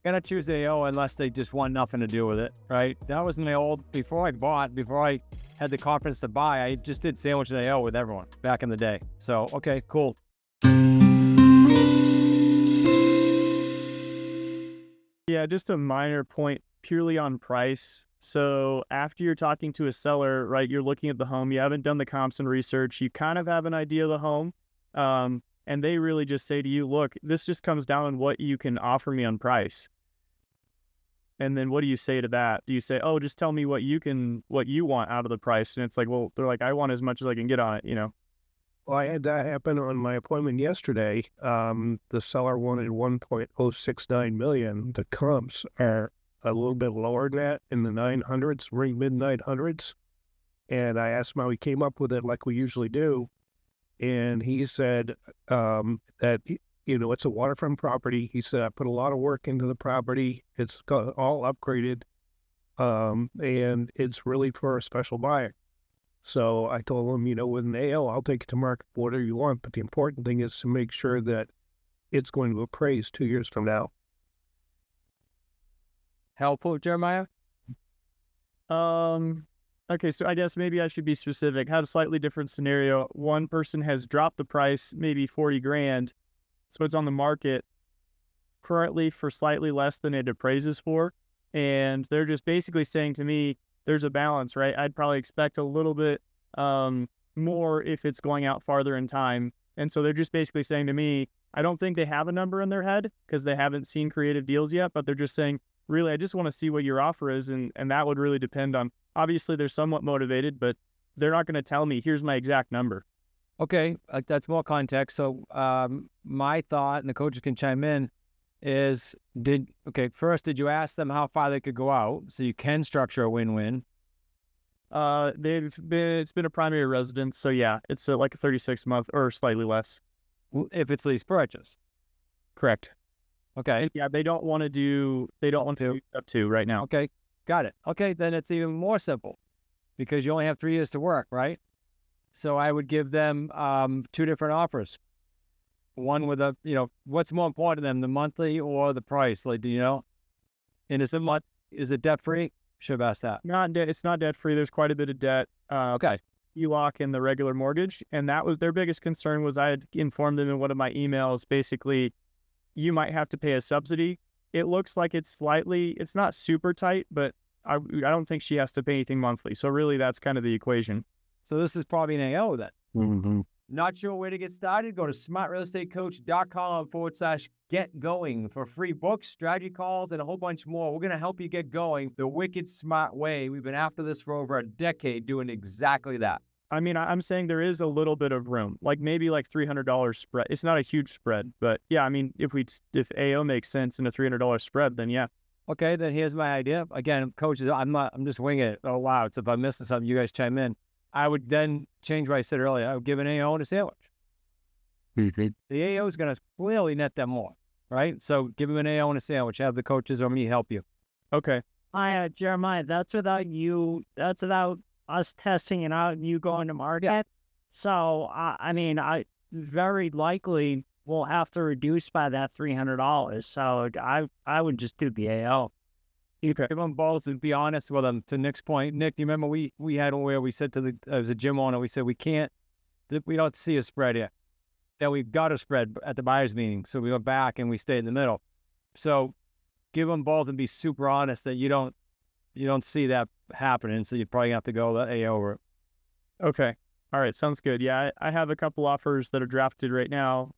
Gonna choose AO unless they just want nothing to do with it, right? That was my old, before I had the confidence to buy, I just did sandwich and AO with everyone back in the day. So, okay, cool. Yeah, just a minor point purely on price. So after you're talking to a seller, right, you're looking at the home, you haven't done the comps and research, you kind of have an idea of the home. And they really just say to you, look, this just comes down on what you can offer me on price. And then what do you say to that? Do you say, oh, just tell me what you want out of the price? And it's like, well, they're like, I want as much as I can get on it, you know? Well, I had that happen on my appointment yesterday. The seller wanted 1.069 million. The comps are a little bit lower than that, in the 900s, ring mid 900s. And I asked him how he came up with it, like we usually do. And he said that, it's a waterfront property. He said, I put a lot of work into the property. It's got all upgraded. And it's really for a special buyer. So I told him, with an AL, I'll take it to market for whatever you want. But the important thing is to make sure that it's going to appraise 2 years from now. Helpful, Jeremiah? Okay, so I guess maybe I should be specific. Have a slightly different scenario. One person has dropped the price, maybe 40 grand. So it's on the market currently for slightly less than it appraises for. And they're just basically saying to me, there's a balance, right? I'd probably expect a little bit more if it's going out farther in time. And so they're just basically saying to me, I don't think they have a number in their head because they haven't seen creative deals yet, but they're just saying, really, I just want to see what your offer is. And that would really depend on, obviously they're somewhat motivated, but they're not going to tell me, here's my exact number. Okay, that's more context. So my thought, and the coaches can chime in, is first, did you ask them how far they could go out so you can structure a win-win? It's been a primary residence. So yeah, it's like a 36-month or slightly less. If it's lease purchase. Correct. Okay. And yeah, they don't want to do up to right now. Okay, got it. Okay, then it's even more simple because you only have 3 years to work, right? So I would give them 2 different offers. One with what's more important to them, the monthly or the price? Like, do you know? And is it debt free? Should have asked that. It's not debt free. There's quite a bit of debt. Okay. You lock in the regular mortgage, and that was their biggest concern. Was I had informed them in one of my emails, basically, you might have to pay a subsidy. It looks like it's not super tight, but I don't think she has to pay anything monthly. So really, that's kind of the equation. So this is probably an AO then. Mm-hmm. Not sure where to get started? Go to smartrealestatecoach.com/get going for free books, strategy calls, and a whole bunch more. We're going to help you get going the wicked smart way. We've been after this for over a decade doing exactly that. I mean, I'm saying there is a little bit of room, like maybe like $300 spread. It's not a huge spread, but yeah, I mean, if AO makes sense in a $300 spread, then yeah. Okay, then here's my idea. Again, coaches, I'm just winging it out loud. So if I'm missing something, you guys chime in. I would then change what I said earlier. I would give an AO and a sandwich. Mm-hmm. The AO is going to clearly net them more, right? So give them an AO and a sandwich. Have the coaches or me help you. Okay. Jeremiah, that's without us testing it out and you going to market. Yeah. So, I very likely will have to reduce by that $300. So I would just do the AO. Okay. Give them both and be honest with them. To Nick's point, Nick, do you remember we had where we said as a gym owner, we said we don't see a spread here. That we've got a spread at the buyer's meeting. So we went back and we stayed in the middle. So give them both and be super honest that you don't see that happening. So you probably have to go the AO route. Okay. All right. Sounds good. Yeah. I have a couple offers that are drafted right now.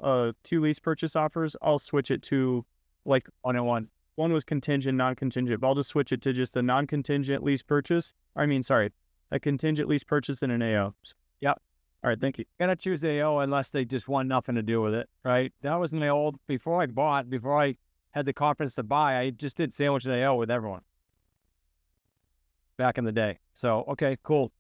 2 lease purchase offers. I'll switch it to like 1-on-1. One was contingent, non-contingent, but I'll just switch it to just a non-contingent lease purchase. A contingent lease purchase and an AO. Yep. All right, thank you. Gonna choose AO unless they just want nothing to do with it, right? That was my old, before I had the confidence to buy, I just did sandwich and AO with everyone back in the day. So, okay, cool.